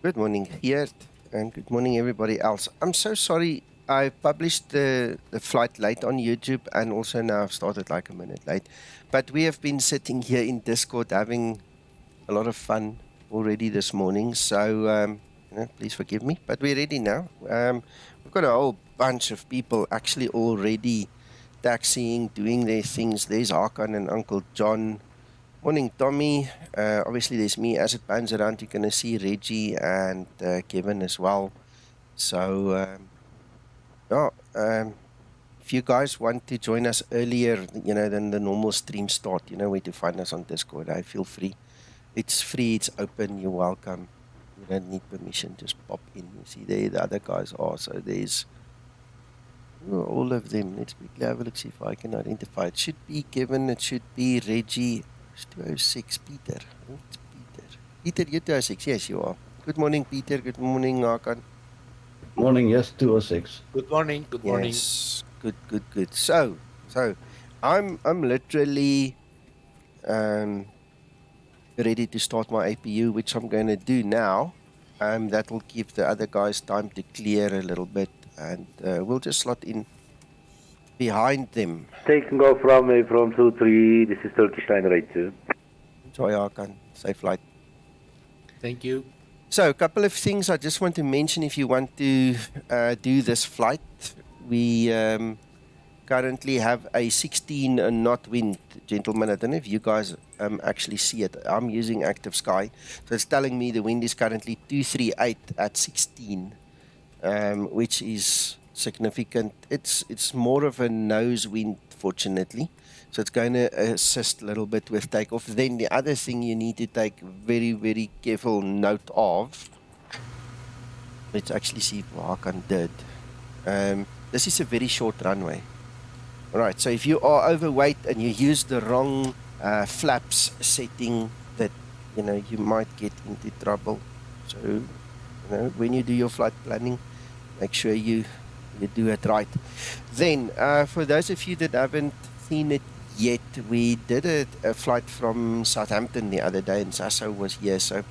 Good morning, Geert, and good morning, everybody else. I'm so sorry I published the flight late on YouTube, and also now I've started like a minute late. But we have been sitting here in Discord having a lot of fun already this morning, so please forgive me. But we're ready now. We've got a whole bunch of people actually already taxiing, doing their things. There's Hakan and Uncle John. Morning, Tommy. Obviously, there's me as it pans around. You're going to see Reggie and Kevin as well. So, if you guys want to join us earlier, than the normal stream start, you know where to find us on Discord. I feel free. It's free. It's open. You're welcome. You don't need permission. Just pop in. You see there the other guys are. So there's all of them. Let's quickly have a look, see if I can identify. It should be Kevin. It should be Reggie. 206, Peter. Oh, it's Peter. Peter, you're 206. Yes, you are. Good morning, Peter. Good morning, Hakan. Morning, yes, 206. Good morning. Good morning. Yes. Good. So I'm literally ready to start my APU, which I'm going to do now. That will give the other guys time to clear a little bit, and we'll just slot in behind them. Taking off runway from 23, this is Turkish line right 2. Enjoy, Hakan. Safe flight. Thank you. So, a couple of things I just want to mention if you want to do this flight. We currently have a 16 knot wind, gentlemen. I don't know if you guys actually see it. I'm using Active Sky. So, it's telling me the wind is currently 238 at 16, which is significant. It's more of a nose wind, fortunately. So it's going to assist a little bit with takeoff. Then the other thing you need to take very, very careful note of. Let's actually see if Hakan did. This is a very short runway. All right, so if you are overweight and you use the wrong flaps setting, that you might get into trouble. So when you do your flight planning, make sure you do it right. Then, for those of you that haven't seen it yet, we did a flight from Southampton the other day, and Sasso was here. So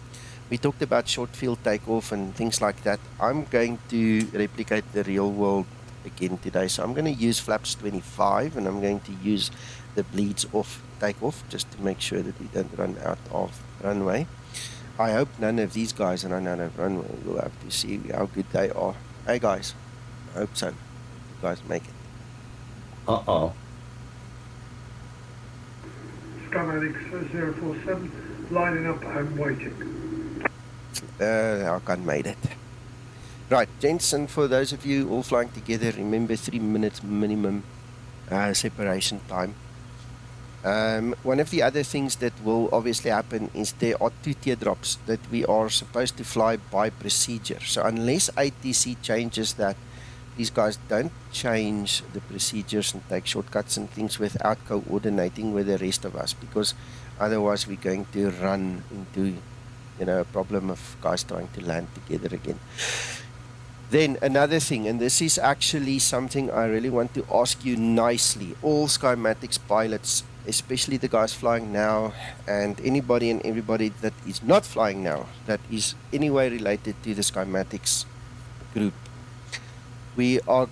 we talked about short field takeoff and things like that. I'm going to replicate the real world again today. So I'm going to use flaps 25, and I'm going to use the bleeds off takeoff just to make sure that we don't run out of runway. I hope none of these guys run out of runway. We'll have to see how good they are. Hey guys. I hope so. You guys make it. Uh-oh. Skymatix 047, lining up and waiting. Hakan made it. Right, gents, and for those of you all flying together, remember 3 minutes minimum separation time. One of the other things that will obviously happen is there are 2 teardrops that we are supposed to fly by procedure. So unless ATC changes that, these guys don't change the procedures and take shortcuts and things without coordinating with the rest of us, because otherwise we're going to run into a problem of guys trying to land together again. Then another thing, and this is actually something I really want to ask you nicely, all Skymatix pilots, especially the guys flying now, and anybody and everybody that is not flying now, that is anyway related to the Skymatix group. We are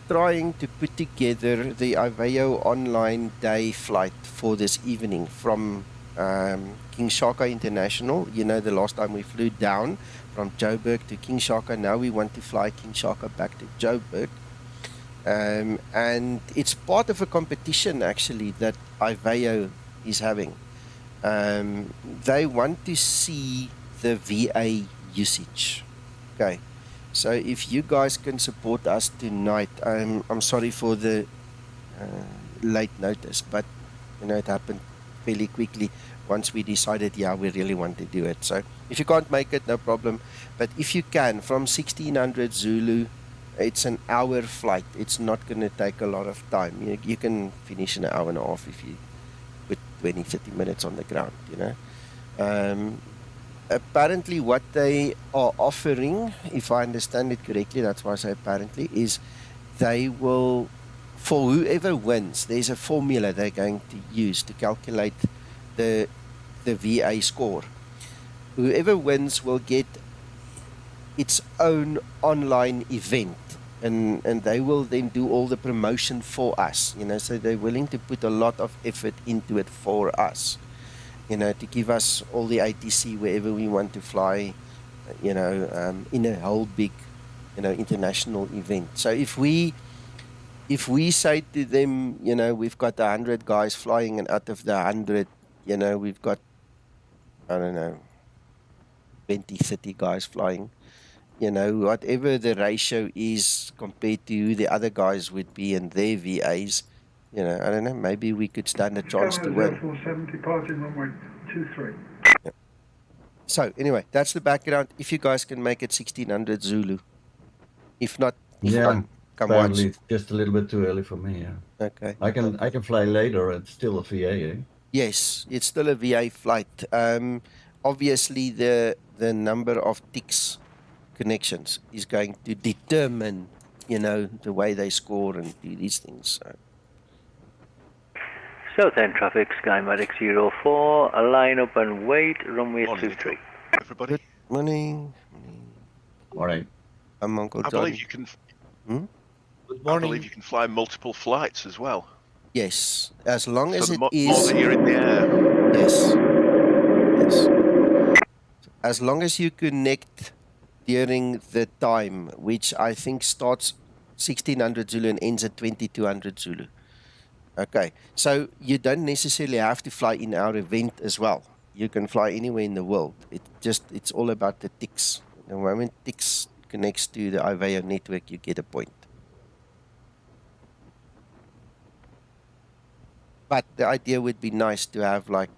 trying to put together the Aveo online day flight for this evening from King Shaka International. The last time we flew down from Joburg to King Shaka. Now we want to fly King Shaka back to Joburg. And it's part of a competition, actually, that Aveo is having. They want to see the VA usage. Okay. So if you guys can support us tonight, I'm sorry for the late notice, but it happened fairly quickly once we decided, we really want to do it. So if you can't make it, no problem. But if you can, from 1600 Zulu, it's an hour flight. It's not going to take a lot of time. You can finish in an hour and a half if you put 20-30 minutes on the ground. Apparently what they are offering, if I understand it correctly, that's why I say apparently, is they will, for whoever wins, there's a formula they're going to use to calculate the VA score. Whoever wins will get its own online event, and they will then do all the promotion for us, you know, so they're willing to put a lot of effort into it for us, you know, to give us all the ATC wherever we want to fly, you know, in a whole big, you know, international event. So if we say to them, you know, we've got 100 guys flying, and out of the 100, you know, we've got, I don't know, 20, 30 guys flying, you know, whatever the ratio is compared to who the other guys would be and their VAs, you know, I don't know, maybe we could stand a chance to win. 0470, departing runway 23. Yeah. So anyway, that's the background. If you guys can make it 1600 Zulu. If not, come apparently watch. it's just a little bit too early for me, yeah. Okay. I can fly later, it's still a VA, eh? Yes, it's still a VA flight. Obviously, the number of ticks connections is going to determine, you know, the way they score and do these things. So. Southend traffic, Skymatix 04, line up and wait, runway Morning, 23. everybody. Good morning. All right. I'm Uncle I John. believe you can. Good I morning. believe you can fly multiple flights as well. Yes, as long So as the it more is. that you're in the air. Yes. Yes. As long as you connect during the time, which I think starts 1600 Zulu and ends at 2200 Zulu. Okay, so you don't necessarily have to fly in our event as well. You can fly anywhere in the world. It's all about the ticks. The moment ticks connects to the IVAO network, you get a point. But the idea would be nice to have, like,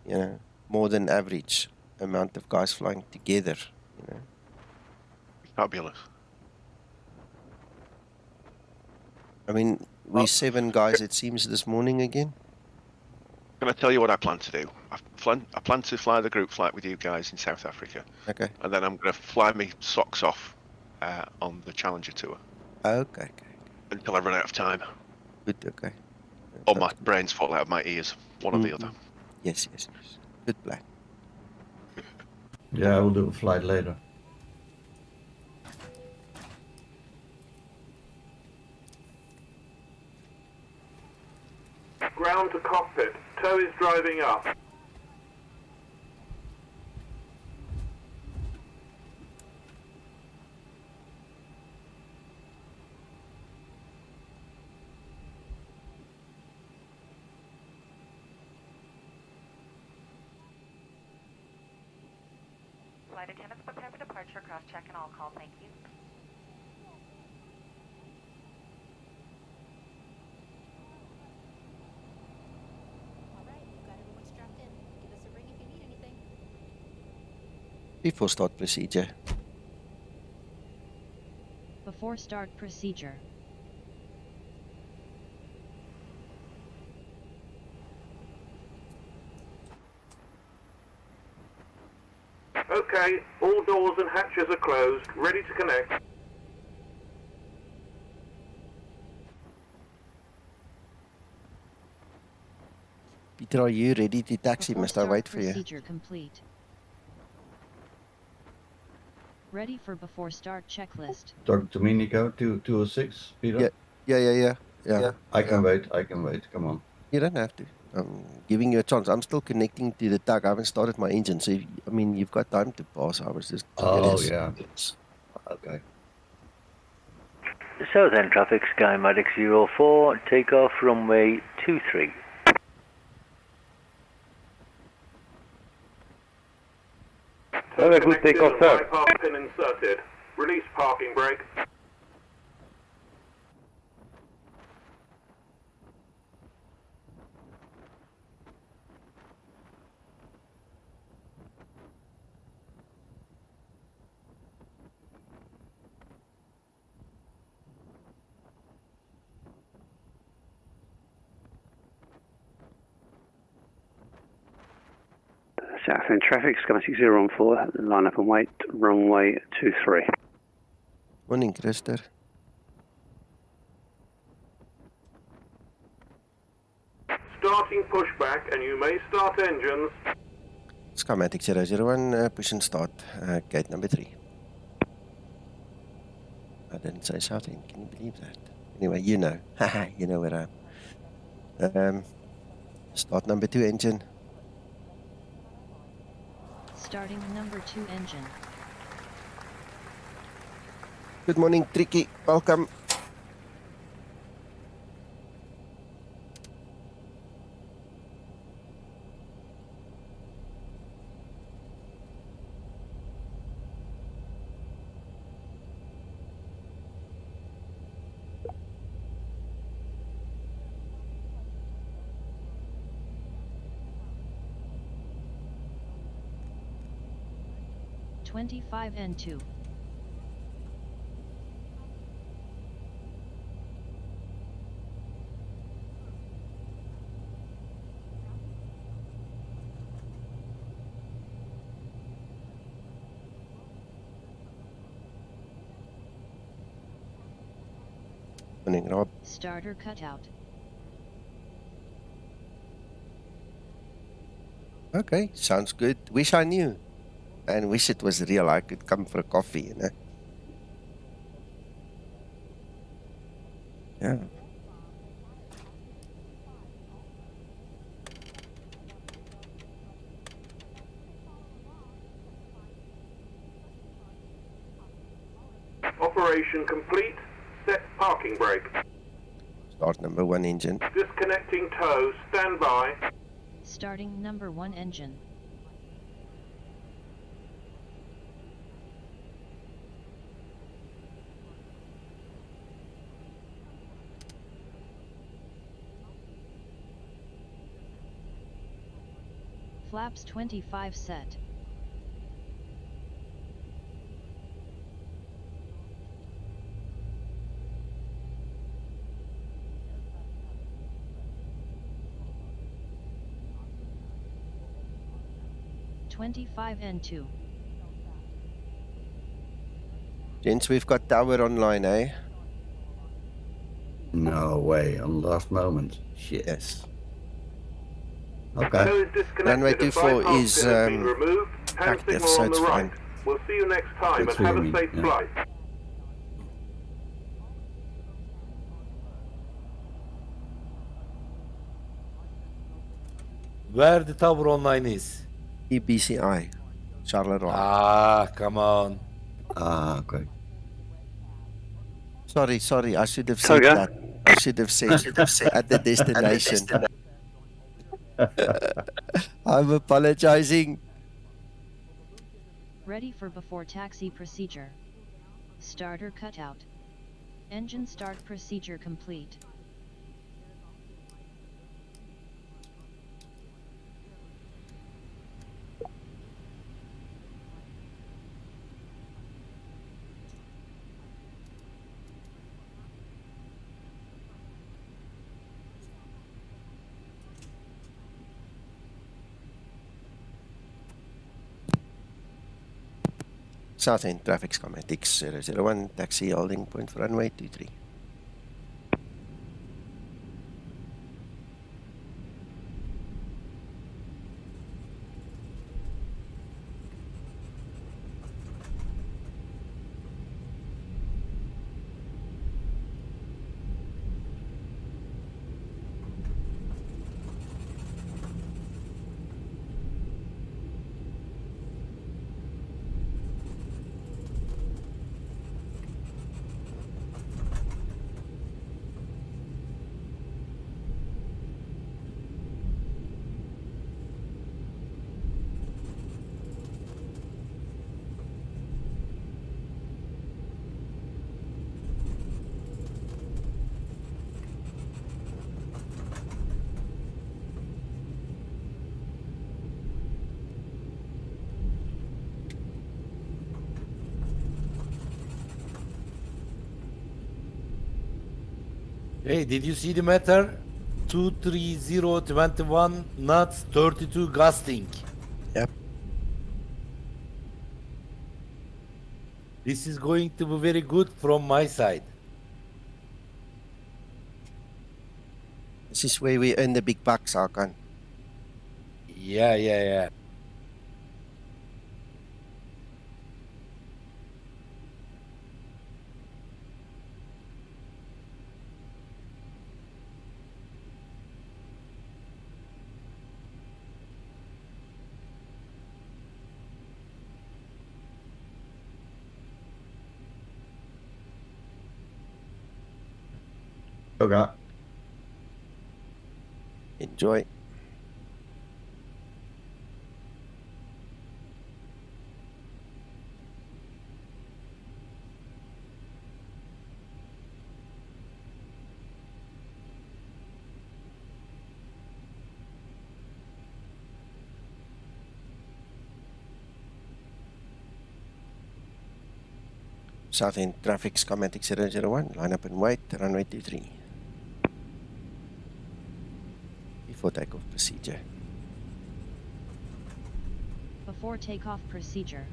you know, more than average amount of guys flying together, you know. Fabulous. I mean, we're 7 guys, it seems, this morning again. Can I tell you what I plan to do? I plan to fly the group flight with you guys in South Africa. Okay. And then I'm going to fly me socks off on the Challenger tour. Okay. Until I run out of time. Good, okay. Or my brains fall out of my ears. One or the other. Yes. Good plan. Yeah, I will do a flight later. Ground to cockpit. Tow is driving up. Flight attendants prepare for departure, cross-check and all call, thank you. Alright, we've got everyone strapped in. Give us a ring if you need anything. Before start procedure. Before start procedure. Okay, all doors and hatches are closed. Ready to connect. Peter, are you ready to taxi? Before Must I wait for you? procedure complete. Ready for before start checklist. Talk to me, Nico. 206, Peter. Yeah. I can wait. Come on. You don't have to. I'm giving you a chance. I'm still connecting to the tug. I haven't started my engine, so I mean, you've got time to pass. I was just. Oh, yeah. Okay. Southend traffic, Skymatix 04, takeoff runway 23. Have a good takeoff, sir. Park pin inserted. Release parking brake. Southend traffic, Skymatix 014, line up and wait, runway 23. Morning, Christer. Starting pushback and you may start engines. Skymatix 001, push and start, gate number 3. didn't say Southend. Can you believe that? Anyway, you know. Haha, you know where I'm. Start number 2 engine. Starting number 2 engine. Good morning, Tricky. Welcome. N2. Morning, Rob. Starter cutout. Okay, sounds good. Wish I knew. And wish it was real. I could come for a coffee, you know. Yeah. Operation complete. Set parking brake. Start number 1 engine. Disconnecting tow. Stand by. Starting number 1 engine. Flaps 25 set. N2. Gents, we've got tower online, eh? No way, on the last moment. Shit. Yes. Okay. Tow is disconnected. Runway and 24 bypass is pin has been removed. Hand active, signal so on it's the right. fine. We'll see you next time That's and have what a you mean, safe yeah. flight. Where the tower online is? EBCI, Charleroi. Ah, come on. Ah, okay. Sorry, I should have said Toga. that. I should have said at the destination. I'm apologizing. Ready for before taxi procedure. Starter cutout. Engine start procedure complete. Southend traffic Skymatix 001, taxi holding point for runway 23. Hey, did you see the matter? 23021 knots, 32 gusting. Yep. This is going to be very good from my side. This is where we earn the big bucks, Hakan. Yeah. Okay. Enjoy. Southend traffic, Skymatix 001, line up and wait, runway 23. Before takeoff procedure. Before takeoff procedure.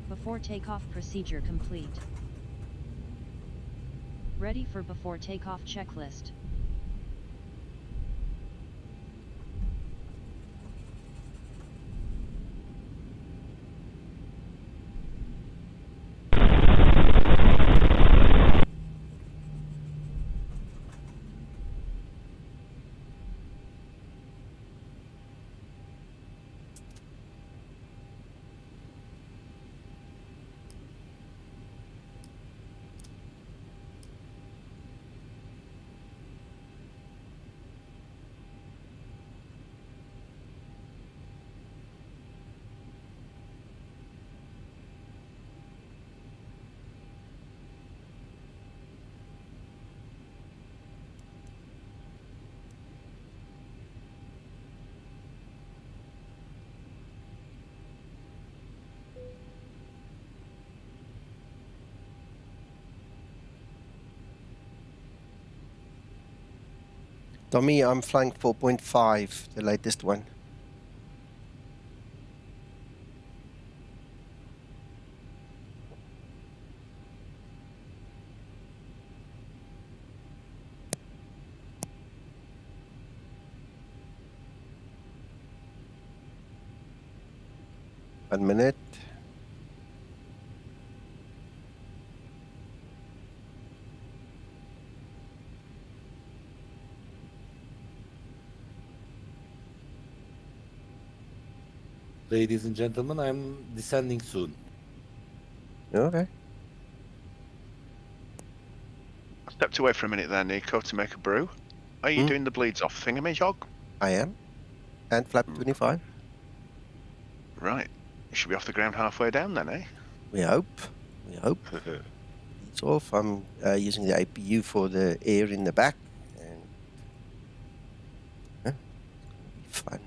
Before takeoff procedure complete. Ready for before takeoff checklist. Tommy, I'm flying 4.5, the latest one. One minute. Ladies and gentlemen, I'm descending soon. Okay. I stepped away for a minute there, Nico, to make a brew. Are you doing the bleeds off thingamajig? I am. And flap 25. Right. You should be off the ground halfway down then, eh? We hope. We hope. It's off. I'm using the APU for the air in the back. And it's gonna be fun.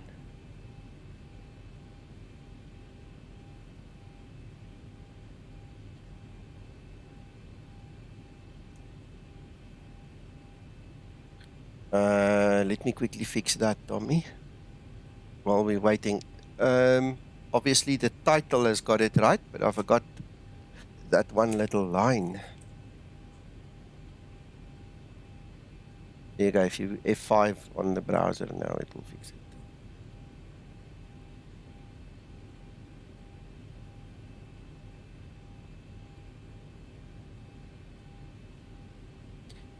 Let me quickly fix that, Tommy, while we're waiting. Obviously the title has got it right, but I forgot that one little line. There you go. If you F5 on the browser now, it will fix it.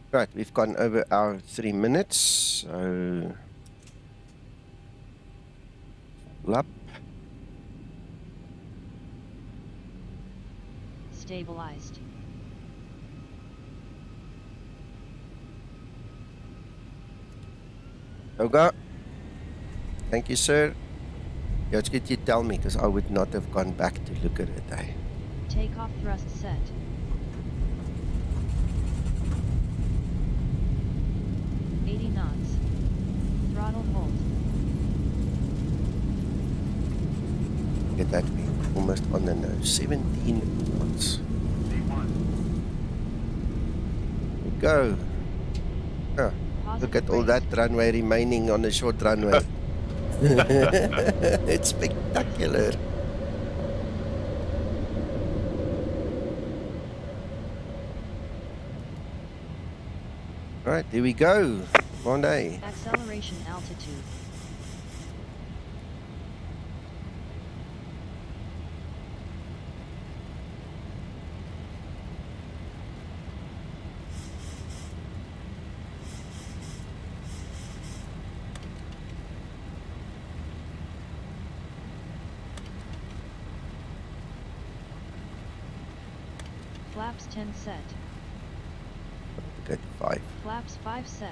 Right, we've gone over our 3 minutes, so up. Stabilized. Toga. Thank you, sir. Yeah, it's good you tell me, because I would not have gone back to look at it. Takeoff thrust set. Knots. Throttle hold. Get that being almost on the nose. 17 knots. Here we go. Oh, look at all that runway remaining on the short runway. It's spectacular. Right, here we go. Monday. Acceleration altitude. Flaps 10 set. Go to 5. Flaps 5 set.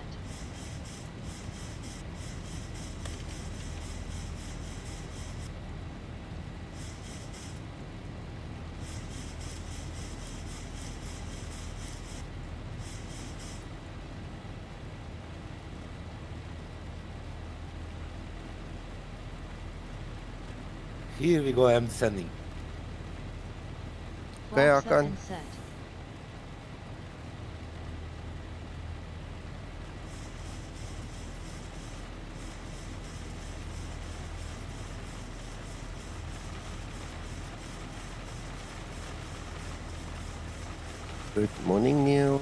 Here we go, I'm descending. Okay, Flap Hakan. 7 set. Good morning, Neil.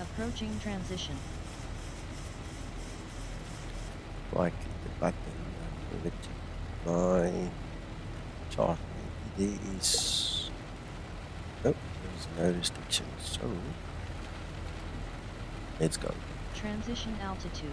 Approaching transition. Right, click the button. Move it to my chart. Maybe there is. Nope, there's no restrictions. So let's go. Transition altitude.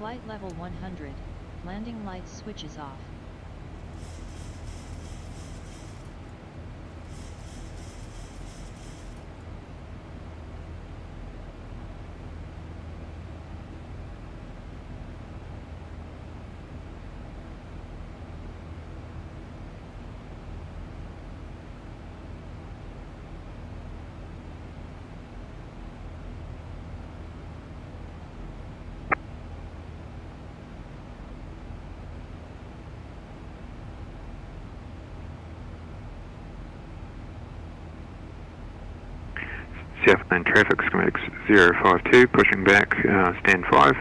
Flight level 100. Landing lights switches off. Southend traffic schematics 052, pushing back, stand 5.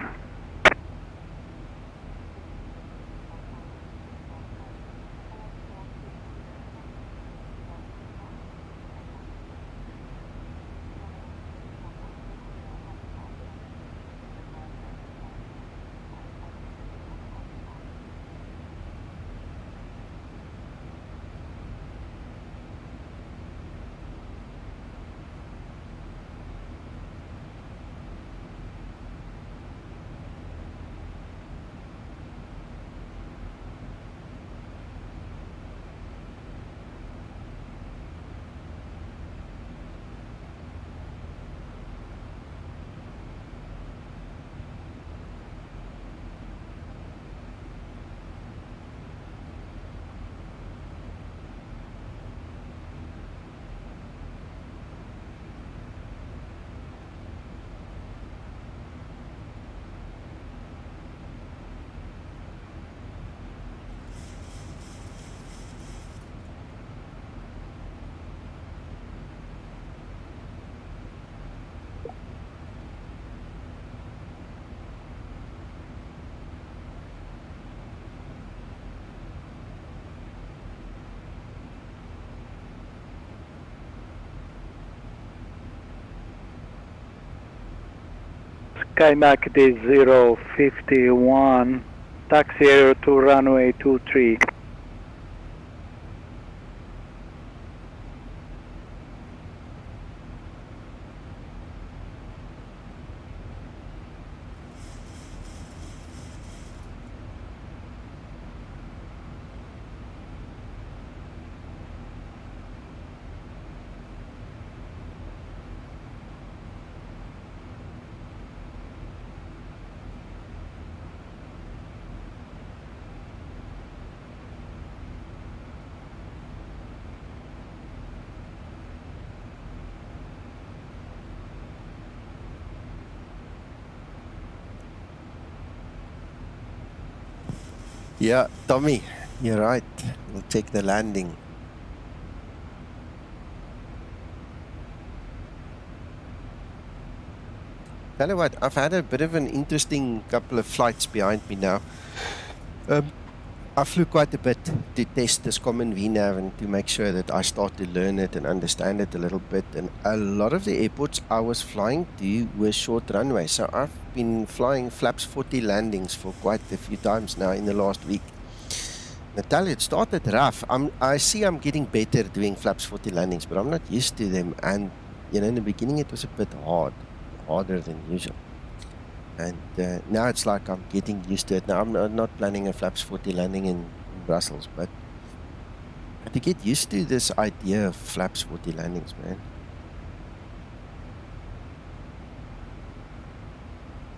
Skymatix 051, taxi area to runway 23. Yeah, Tommy, you're right. We'll check the landing. Tell you what, I've had a bit of an interesting couple of flights behind me now. I flew quite a bit to test this common VNAV and to make sure that I start to learn it and understand it a little bit. And a lot of the airports I was flying to were short runways. So I've been flying flaps 40 landings for quite a few times now in the last week. Natalia, it started rough. I see I'm getting better doing flaps 40 landings, but I'm not used to them. And, you know, in the beginning it was a bit harder than usual. And now it's like I'm getting used to it. Now I'm not planning a flaps 40 landing in Brussels, but I have to get used to this idea of flaps 40 landings, man.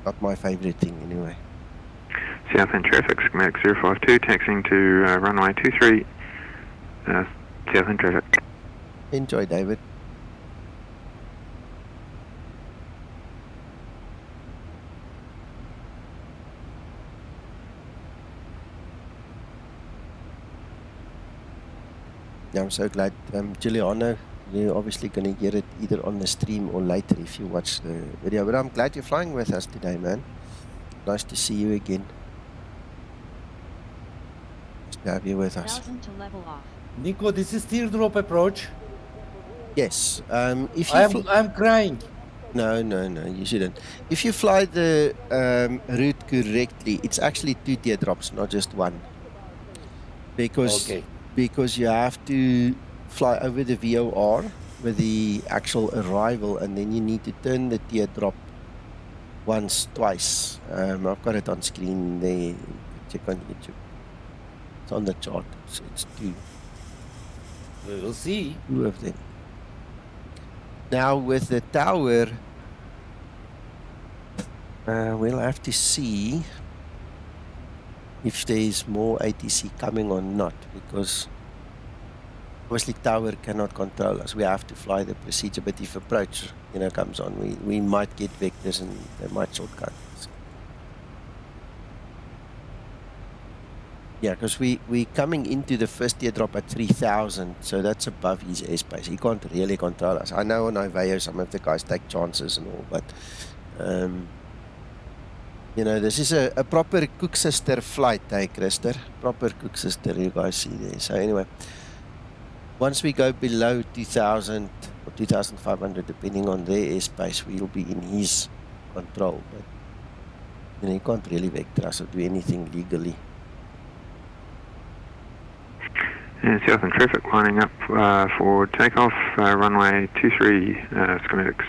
Not my favorite thing anyway. Southend traffic, Skymatix 052, taxiing to runway 23, Southend traffic. Enjoy, David. I'm so glad, Giuliano, you're obviously going to hear it either on the stream or later if you watch the video. But I'm glad you're flying with us today, man. Nice to see you again. Nice to have you with us. To level off. Nico, this is teardrop approach. Yes. If you I'm crying. No, you shouldn't. If you fly the route correctly, it's actually 2 teardrops, not just one. Because you have to fly over the VOR with the actual arrival, and then you need to turn the teardrop twice. I've got it on screen there. Check on YouTube. It's on the chart. So it's 2. We'll see. 2 of them. Now with the tower, we'll have to see if there is more ATC coming or not, because obviously tower cannot control us. We have to fly the procedure, but if approach, you know, comes on, we might get vectors and they might shortcut us. Yeah, because we're coming into the first teardrop at 3,000, so that's above his airspace. He can't really control us. I know on Iveo some of the guys take chances and all, but you know, this is a proper cook sister flight, hey, Christer? Proper cook sister, you guys see there. So anyway, once we go below 2,000 or 2,500, depending on their airspace, we'll be in his control. But you know, you can't really vector us or do anything legally. And Southend traffic lining up for takeoff, runway 23, Skymatix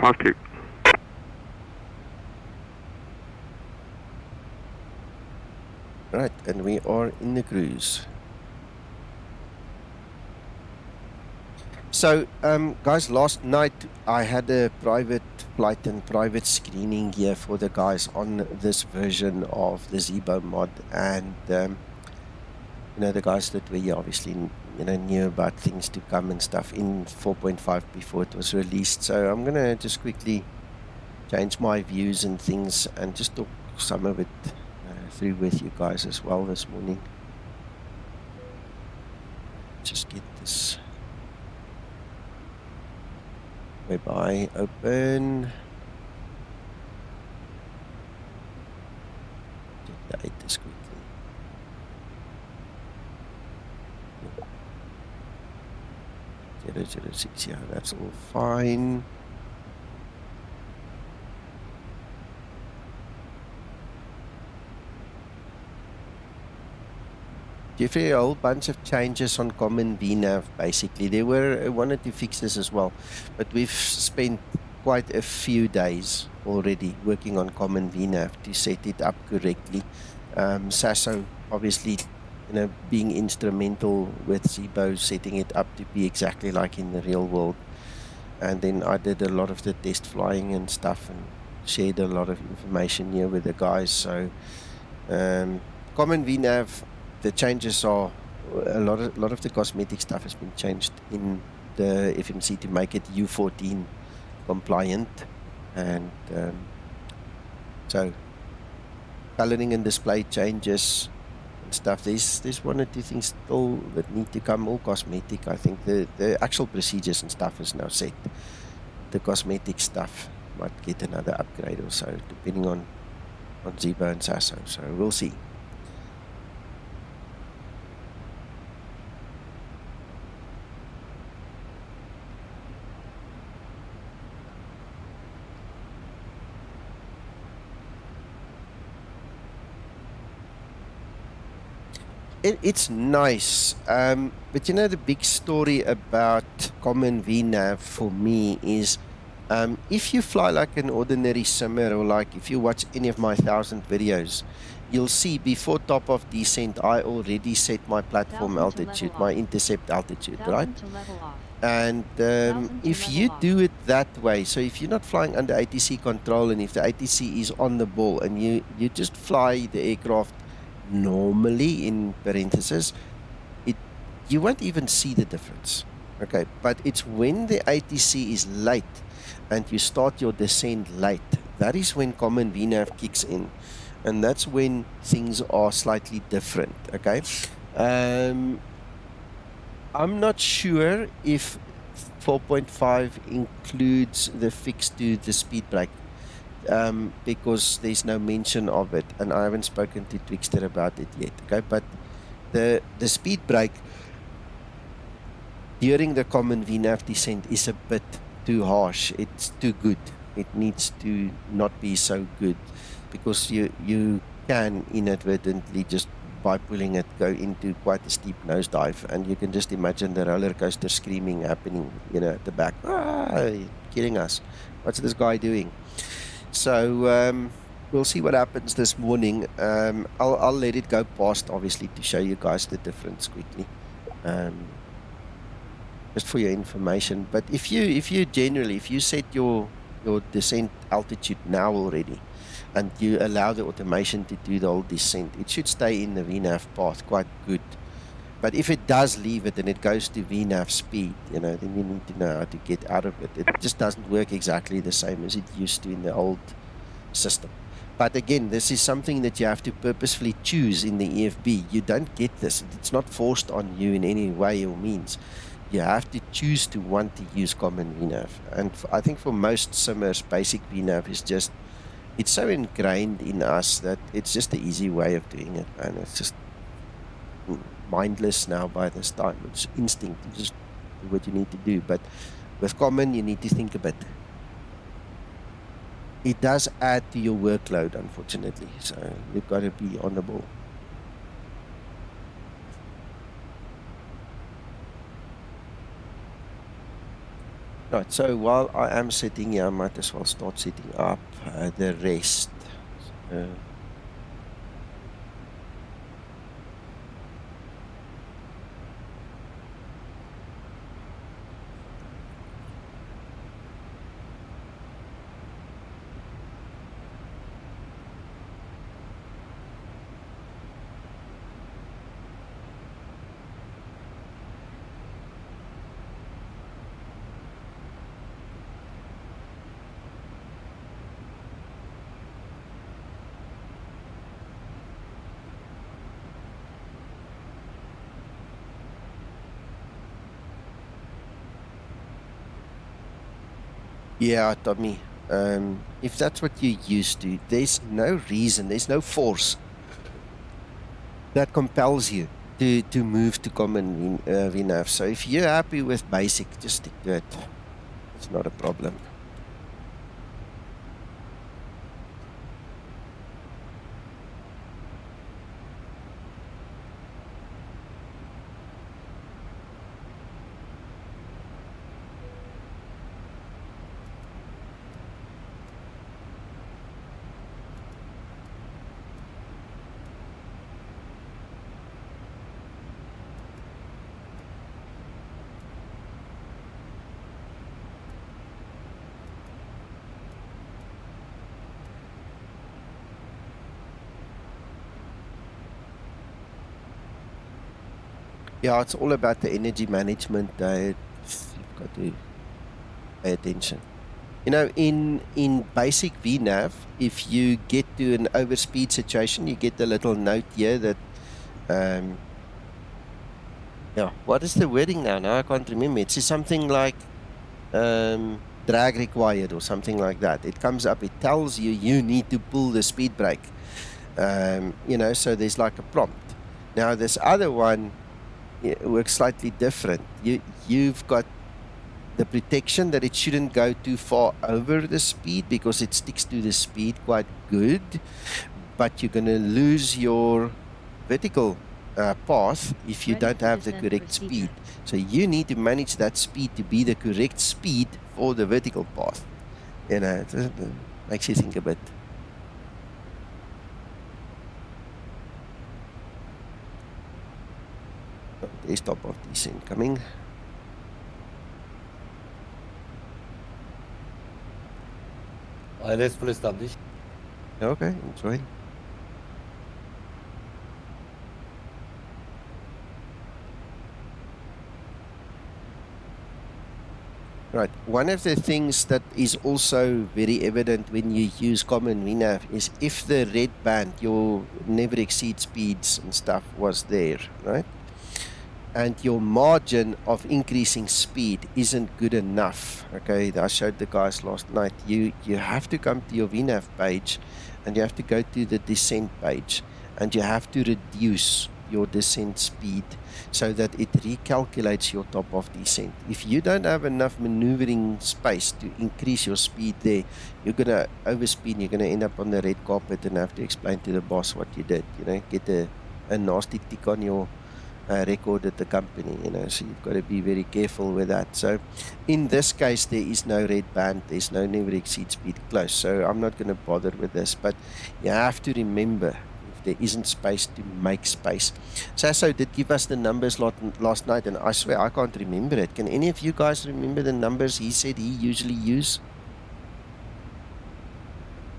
052. Right, and we are in the cruise. So, guys, last night I had a private flight and private screening here for the guys on this version of the Zibo mod, and you know, the guys that were here obviously, you know, knew about things to come and stuff in 4.5 before it was released. So I'm gonna just quickly change my views and things and just talk some of it through with you guys as well this morning. Just get this whereby open. Check the ATIS quickly. 006, yeah, that's all fine. Jeffrey, a whole bunch of changes on common VNAV basically. There were one or two fixes as well, but we've spent quite a few days already working on common VNAV to set it up correctly. Sasso obviously, you know, being instrumental with Zibo setting it up to be exactly like in the real world. And then I did a lot of the test flying and stuff and shared a lot of information here with the guys. So common VNAV, the changes are a lot of the cosmetic stuff has been changed in the FMC to make it U14 compliant, and so coloring and display changes, stuff. There's one or two things still that need to come, all cosmetic. I think the actual procedures and stuff is now set. The cosmetic stuff might get another upgrade or so, depending on Zibo and Sasso. So we'll see. It's nice, but you know, the big story about common VNAV for me is if you fly like an ordinary simmer, or like if you watch any of my 1,000 videos, you'll see before top of descent I already set my platform altitude, my intercept altitude, right? And if you do it that way, so if you're not flying under ATC control, and if the ATC is on the ball, and you just fly the aircraft normally, in parentheses, you won't even see the difference. Okay, but it's when the ATC is late and you start your descent late, that is when common VNAV kicks in, and that's when things are slightly different. Okay, I'm not sure if 4.5 includes the fix to the speed brake, because there's no mention of it, and I haven't spoken to Twixter about it yet. Okay, but the speed brake during the common VNAV descent is a bit too harsh. It's too good. It needs to not be so good, because you can inadvertently, just by pulling it, go into quite a steep nosedive, and you can just imagine the roller coaster screaming happening, you know, at the back. Ah, killing us. What's this guy doing? So we'll see what happens this morning. I'll let it go past, obviously, to show you guys the difference quickly, just for your information. But if you generally, if you set your descent altitude now already, and you allow the automation to do the whole descent, it should stay in the VNAV path quite good. But if it does leave it and it goes to VNAV speed, you know, then you need to know how to get out of it. It just doesn't work exactly the same as it used to in the old system. But again, this is something that you have to purposefully choose in the EFB. You don't get this. It's not forced on you in any way or means. You have to choose to want to use common VNAV. And I think for most simmers, basic VNAV is just, it's so ingrained in us that it's just the easy way of doing it, and it's just mindless now by this time. It's instinct. You just do what you need to do. But with common, you need to think a bit. It does add to your workload, unfortunately. So you've got to be on the ball. Right, so while I am sitting here, I might as well start setting up the rest. Yeah, Tommy, if that's what you're used to, there's no reason, there's no force that compels you to move to common VNAV. So if you're happy with basic, just stick to it. It's not a problem. Yeah, it's all about the energy management. You've got to pay attention. You know, in basic VNAV, if you get to an overspeed situation, you get a little note here that Yeah, what is the wording now? Now I can't remember. It says something like drag required or something like that. It comes up, it tells you you need to pull the speed brake. You know, so there's like a prompt. Now this other one works slightly different. You've got the protection that it shouldn't go too far over the speed because it sticks to the speed quite good, but you're going to lose your vertical path if you don't have the correct speed. So you need to manage that speed to be the correct speed for the vertical path. You know, it makes you think a bit. There's top of descent coming. ILS full established. Okay, enjoy. Right, one of the things that is also very evident when you use common VNAV is if the red band, your never exceed speeds and stuff was there, right? And your margin of increasing speed isn't good enough. Okay, I showed the guys last night. You have to come to your VNAV page and you have to go to the descent page and you have to reduce your descent speed so that it recalculates your top of descent. If you don't have enough maneuvering space to increase your speed there, you're going to overspeed, you're going to end up on the red carpet and have to explain to the boss what you did, you know, get a nasty tick on your record at the company, you know, so you've got to be very careful with that. So in this case there is no red band, there's no never exceed speed close, so I'm not going to bother with this, but you have to remember if there isn't space to make space. Sasso did give us the numbers last night and I swear I can't remember it. Can any of you guys remember the numbers he said he usually use?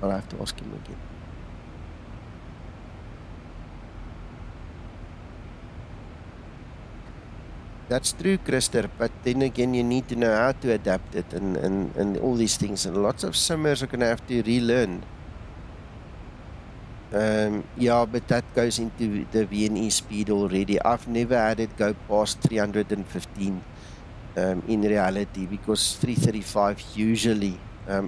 I'll have to ask him again. That's true, Christer, but then again you need to know how to adapt it and all these things, and lots of simmers are going to have to relearn. Yeah, but that goes into the VNE speed already. I've never had it go past 315 in reality, because 335 usually,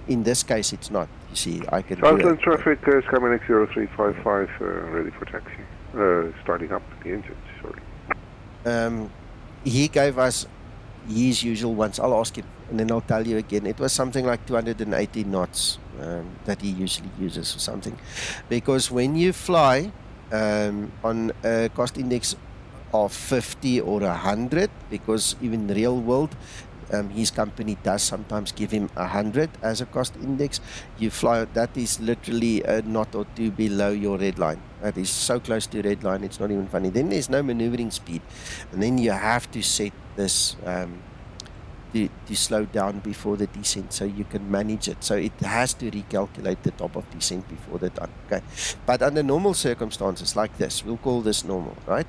in this case it's not, you see, I can do Southend it. traffic, Skymatix 0355, ready for taxi. Starting up the engine, sorry. He gave us his usual ones. I'll ask him and then I'll tell you again. It was something like 280 knots that he usually uses or something. Because when you fly on a cost index of 50 or 100, because even in the real world, his company does sometimes give him 100 as a cost index, you fly, that is literally a knot or two below your red line. That is so close to red line, it's not even funny. Then there's no maneuvering speed, and then you have to set this to slow down before the descent so you can manage it. So it has to recalculate the top of descent before the time. Okay, but under normal circumstances like this, we'll call this normal, right?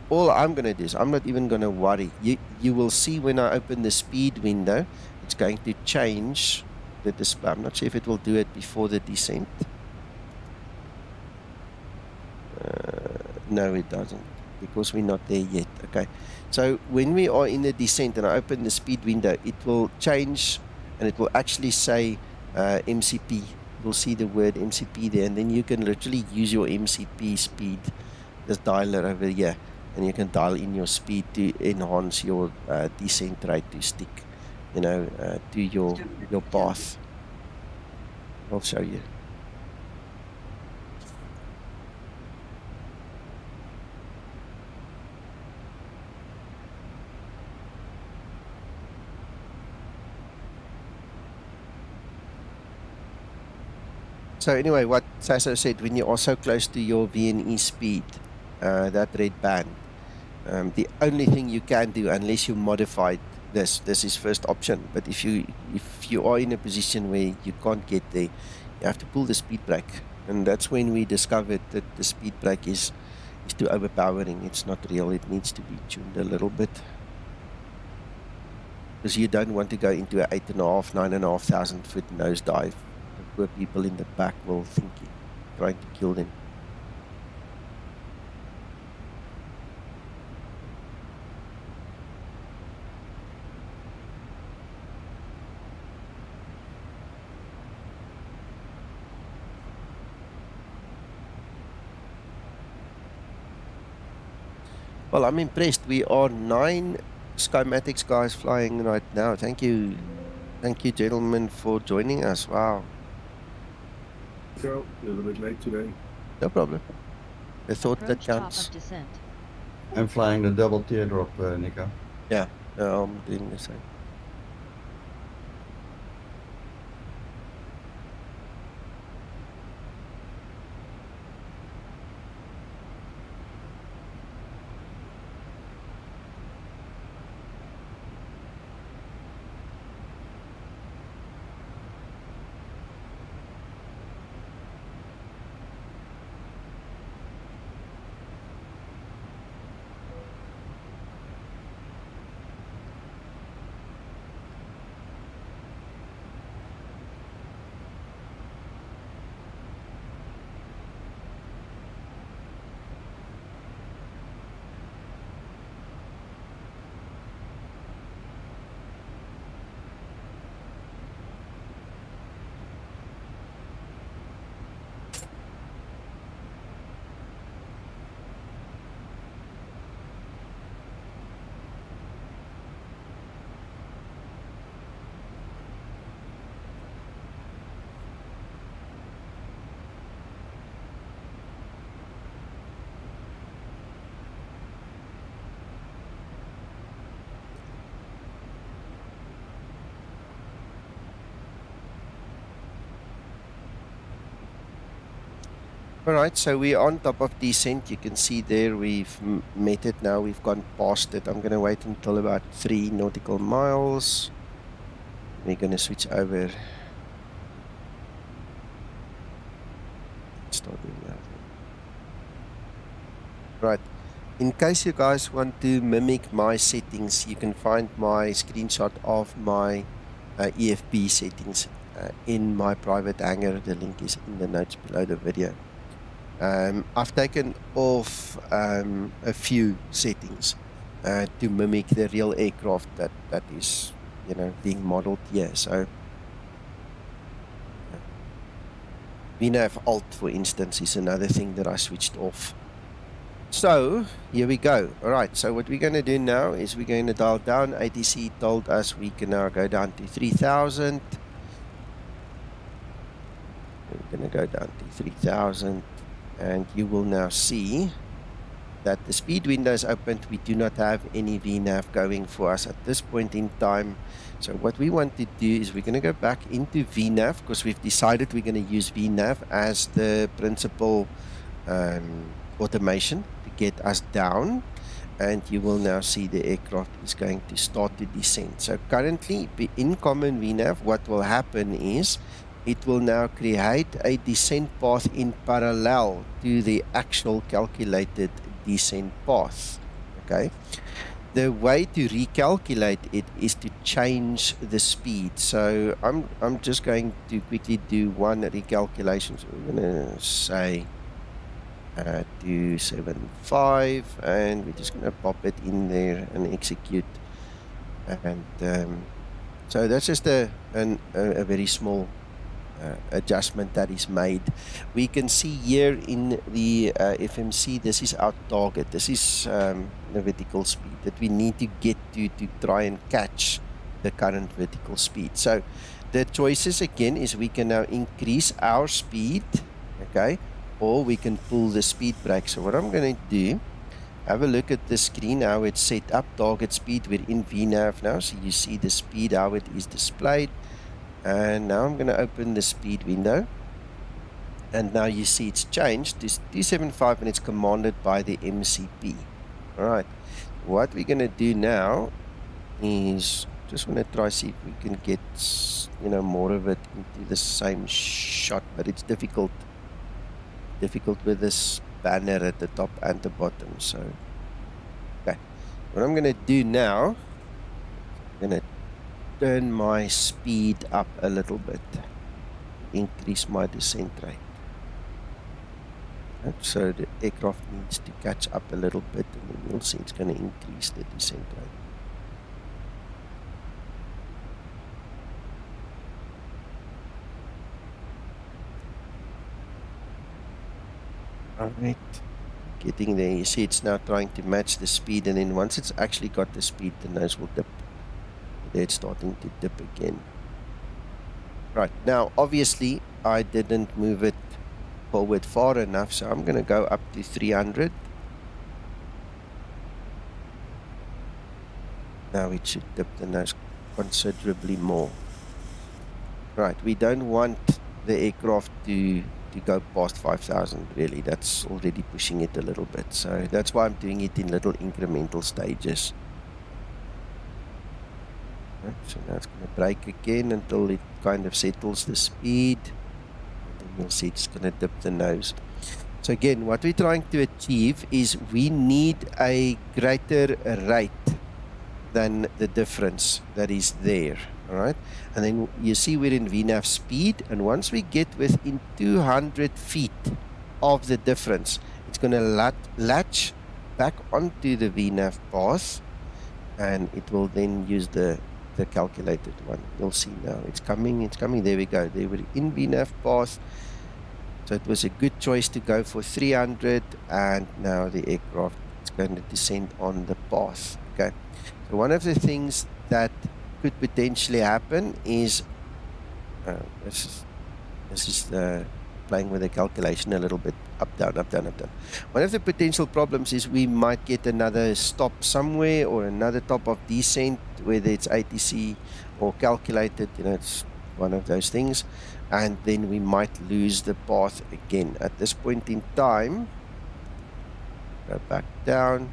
All I'm going to do is I'm not even going to worry. You will see when I open the speed window, it's going to change the display. I'm not sure if it will do it before the descent. No, it doesn't, because we're not there yet. Okay, so when we are in the descent and I open the speed window, it will change and it will actually say MCP. You'll see the word MCP there, and then you can literally use your MCP speed, this dialer over here, and you can dial in your speed to enhance your descent rate to stick, you know, to your path. I'll show you. So anyway, what Sasso said, when you are so close to your VNE speed, that red band, the only thing you can do, unless you modified this is first option, but if you are in a position where you can't get there, you have to pull the speed brake, and that's when we discovered that the speed brake is too overpowering. It's not real. It needs to be tuned a little bit, because you don't want to go into an 8,500, 9,500 foot nosedive. The poor people in the back will think you're trying to kill them. Well, I'm impressed. We are 9 Skymatix guys flying right now. Thank you, gentlemen, for joining us. Wow, So, a little bit late today. no problem. The thought that Approach top counts. of descent. I'm flying the double teardrop, Nico. Yeah, no, I'm doing the same. Alright, so we're on top of descent. You can see there we've met it now. We've gone past it. I'm going to wait until about 3 nautical miles. We're going to switch over. Start doing that. Right. In case you guys want to mimic my settings, you can find my screenshot of my EFB settings in my private hangar. The link is in the notes below the video. I've taken off a few settings to mimic the real aircraft that is, you know, being modeled here. So VNAV Alt, for instance, is another thing that I switched off. So here we go. All right, so what we're going to do now is we're going to dial down. ATC told us we can now go down to 3,000. We're going to go down to 3,000. And you will now see that the speed window is opened. We do not have any VNAV going for us at this point in time. So what we want to do is we're going to go back into VNAV because we've decided we're going to use VNAV as the principal automation to get us down. And you will now see the aircraft is going to start to descend. So currently in common VNAV, what will happen is it will now create a descent path in parallel to the actual calculated descent path. Okay. The way to recalculate it is to change the speed. So I'm just going to quickly do one recalculation. So we're going to say 275, and we're just going to pop it in there and execute. And so that's just a very small adjustment that is made. We can see here in the FMC, this is our target. This is the vertical speed that we need to get to try and catch the current vertical speed. So the choices again is we can now increase our speed, okay, or we can pull the speed brake. So what I'm going to do, have a look at the screen, how it's set up. Target speed, we're in VNAV now, so you see the speed, how it is displayed. And now I'm going to open the speed window, and now you see it's changed to 275 and it's commanded by the MCP. Alright, what we're going to do now is just want to try see if we can get, you know, more of it into the same shot, but it's difficult with this banner at the top and the bottom. So okay, what I'm going to do now, I'm going to turn my speed up a little bit, increase my descent rate. So the aircraft needs to catch up a little bit, and then you'll see it's going to increase the descent rate. Alright, getting there. You see it's now trying to match the speed, and then once it's actually got the speed, the nose will dip. There it's starting to dip again. Right, now obviously I didn't move it forward far enough, so I'm going to go up to 300. Now it should dip the nose considerably more. Right, we don't want the aircraft to go past 5,000 really. That's already pushing it a little bit, so that's why I'm doing it in little incremental stages. Right, so now it's going to brake again until it kind of settles the speed, and then you'll see it's going to dip the nose. So again, what we're trying to achieve is we need a greater rate than the difference that is there. Alright, and then you see we're in VNAV speed, and once we get within 200 feet of the difference, it's going to latch back onto the VNAV path, and it will then use the calculated one. You'll see now it's coming, there we go, they were in VNAV path, so it was a good choice to go for 300, and now the aircraft is going to descend on the path. Okay, so one of the things that could potentially happen is this is playing with the calculation a little bit, up down, up down, up down. One of the potential problems is we might get another stop somewhere, or another top of descent, whether it's ATC or calculated, you know, it's one of those things, and then we might lose the path again. At this point in time, go back down.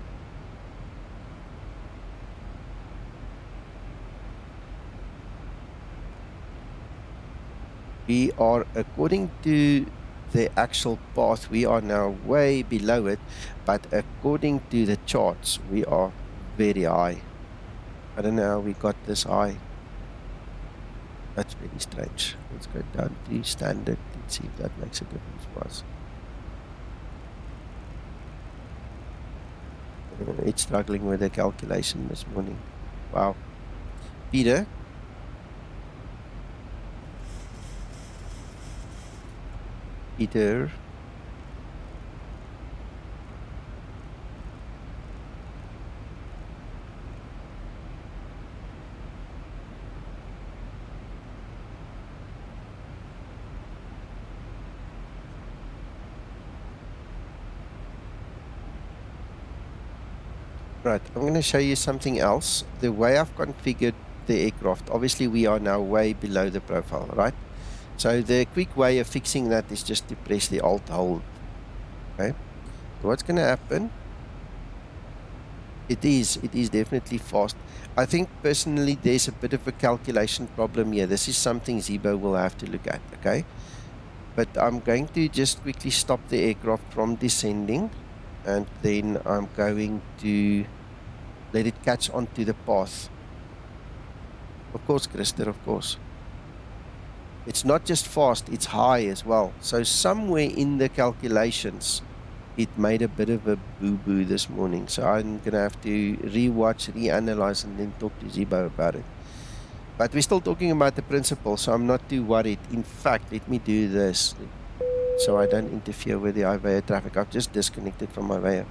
We are, according to the actual path, we are now way below it, but according to the charts, we are very high. I don't know how we got this high. That's very strange. Let's go down to standard and see if that makes a difference for us. It's struggling with the calculation this morning. Wow. Peter? Peter. Right, I'm going to show you something else. The way I've configured the aircraft, obviously we are now way below the profile, right? So the quick way of fixing that is just to press the Alt hold. Okay. So what's going to happen? It is definitely fast. I think personally there's a bit of a calculation problem here. This is something Zibo will have to look at. Okay. But I'm going to just quickly stop the aircraft from descending, and then I'm going to let it catch onto the path. Of course, Christer, of course. It's not just fast, it's high as well. So somewhere in the calculations, it made a bit of a boo-boo this morning. So I'm going to have to re-watch, reanalyze, and then talk to Zibo about it. But we're still talking about the principle, so I'm not too worried. In fact, let me do this so I don't interfere with the IVA traffic. I've just disconnected from IVA.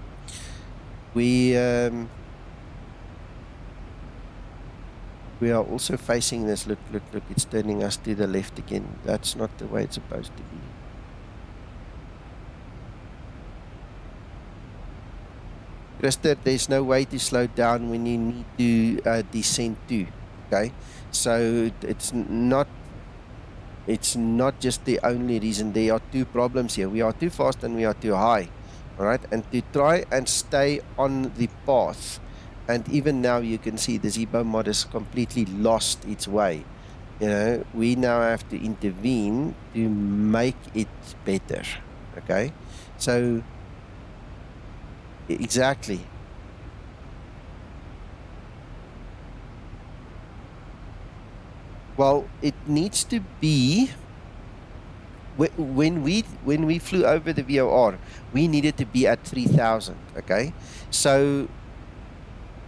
We are also facing this. Look, it's turning us to the left again. That's not the way it's supposed to be. Christer, there's no way to slow down when you need to descend too. Okay, so it's not just the only reason. There are two problems here. We are too fast and we are too high. All right, and to try and stay on the path. And even now you can see the Zibo mod has completely lost its way. You know, we now have to intervene to make it better. Okay, so exactly. Well, it needs to be when we flew over the VOR, we needed to be at 3,000. Okay, so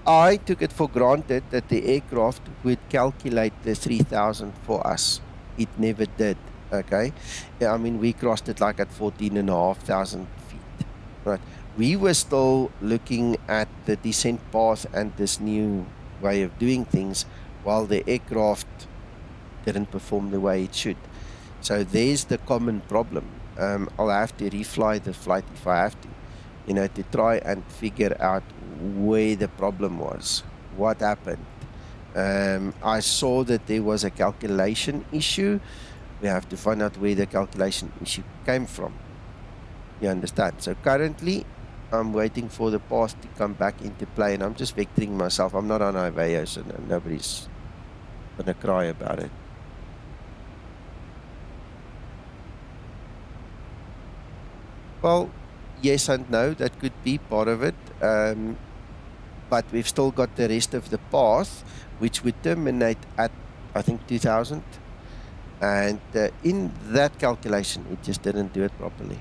I took it for granted that the aircraft would calculate the 3,000 for us. It never did. Okay, I mean, we crossed it like at 14,500 feet, right? we were still looking at the descent path and this new way of doing things while the aircraft didn't perform the way it should. So there's the common problem. I'll have to refly the flight if I have to, to try and figure out where the problem was, what happened. I saw that there was a calculation issue. We have to find out where the calculation issue came from. You understand? So currently, I'm waiting for the path to come back into play, and I'm just vectoring myself. I'm not on Iveo, so nobody's going to cry about it. Well, yes and no, that could be part of it. But we've still got the rest of the path, which would terminate at, I think, 2000. And in that calculation, it just didn't do it properly.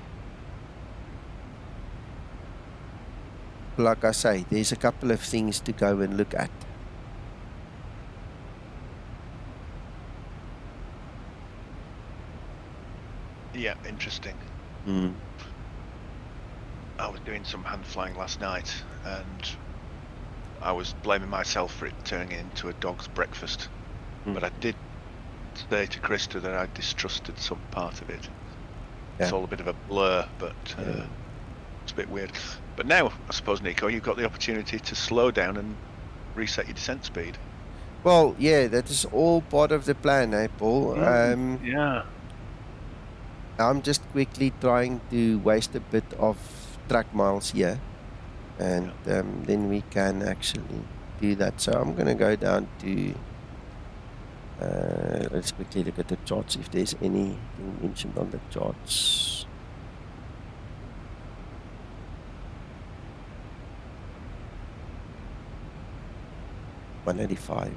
Like I say, there's a couple of things to go and look at. Yeah, interesting. Mm. I was doing some hand flying last night, and I was blaming myself for it turning into a dog's breakfast. But I did say to Krista that I distrusted some part of it. It's all a bit of a blur, but it's a bit weird. But now, I suppose, Nico, you've got the opportunity to slow down and reset your descent speed. Well, yeah, that is all part of the plan, eh, Paul? Yeah. I'm just quickly trying to waste a bit of track miles here, and then we can actually do that. So I'm going to go down to, let's quickly look at the charts if there's anything mentioned on the charts. $185.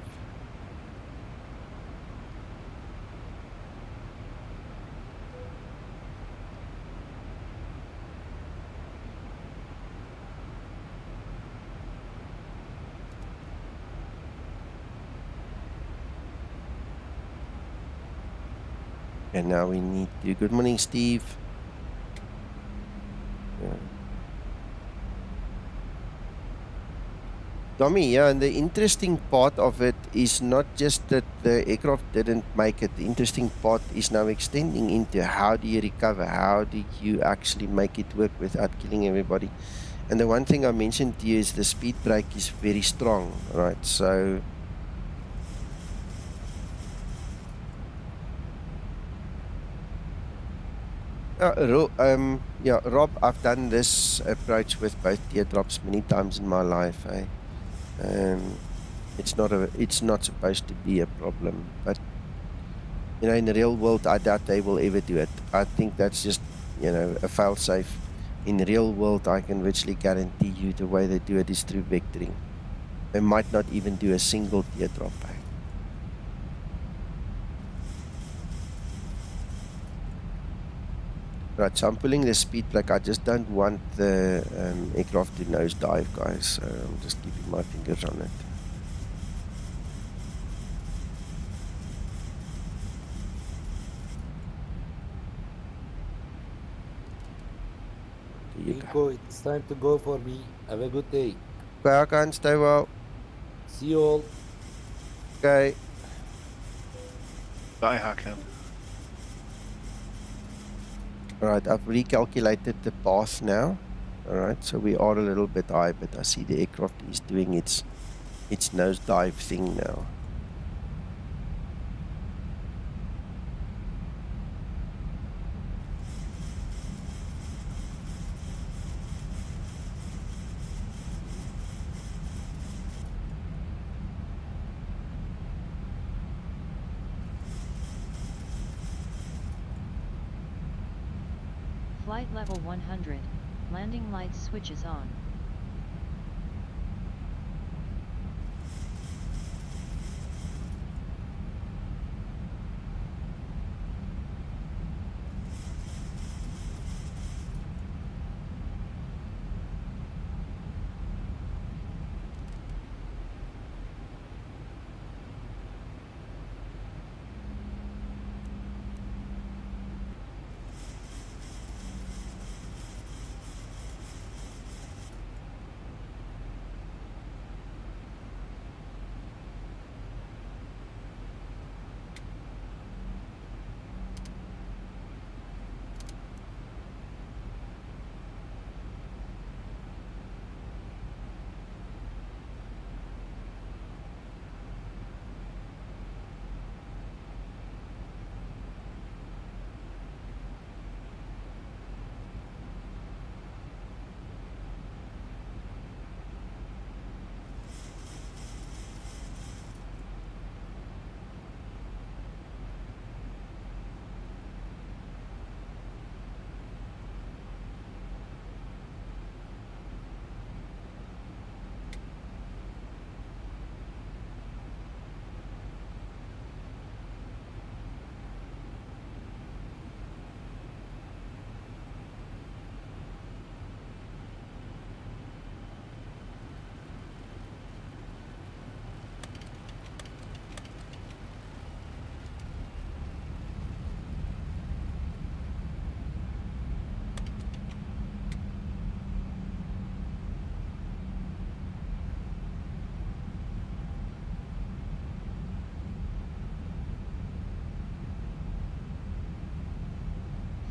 And now we need to, good morning, Steve. Yeah. Tommy, yeah, and the interesting part of it is not just that the aircraft didn't make it. The interesting part is now extending into how do you recover? How do you actually make it work without killing everybody? And the one thing I mentioned to you is the speed brake is very strong, right? So yeah, Rob, I've done this approach with both teardrops many times in my life. It's not supposed to be a problem, but in the real world, I doubt they will ever do it. I think that's just a fail-safe. In the real world, I can virtually guarantee you the way they do it is through vectoring. They might not even do a single teardrop. Right, so I'm pulling the speed brake. I just don't want the aircraft to nosedive, guys. So I'm just keeping my fingers on it. Nico, it's time to go for me. Have a good day. Okay, I can stay well. See you all. Okay. Bye, Hakan. Alright, I've recalculated the path now. Alright, so we are a little bit high, but I see the aircraft is doing its nosedive thing now. Flight level 100, landing lights switches on.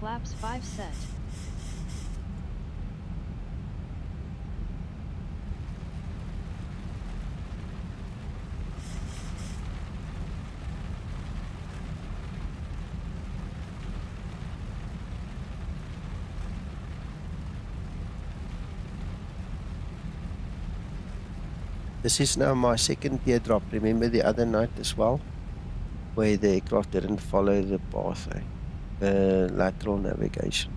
Flaps 5 set. This is now my second teardrop. Remember the other night as well, where the aircraft didn't follow the path, lateral navigation.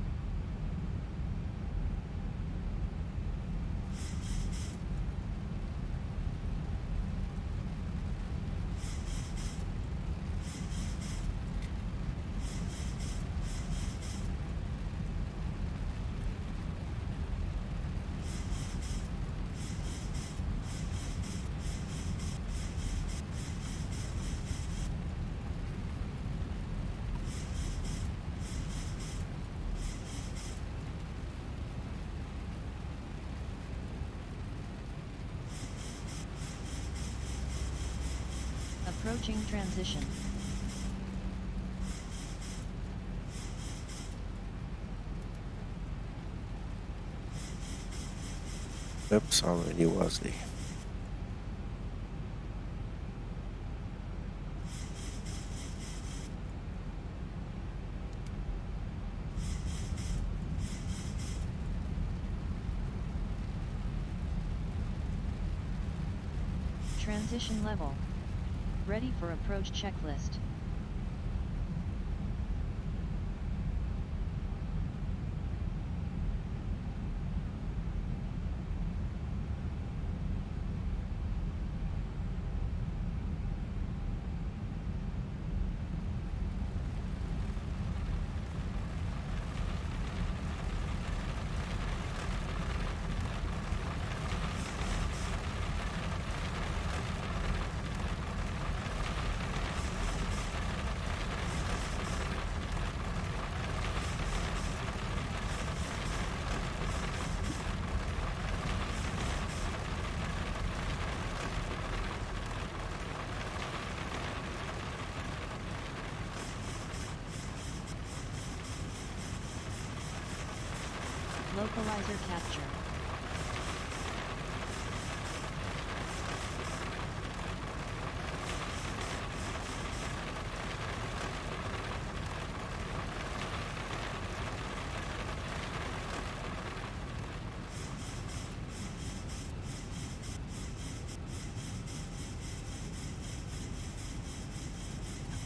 Approaching transition. Oops, I already was there. Transition level. Ready for approach checklist. Localizer capture.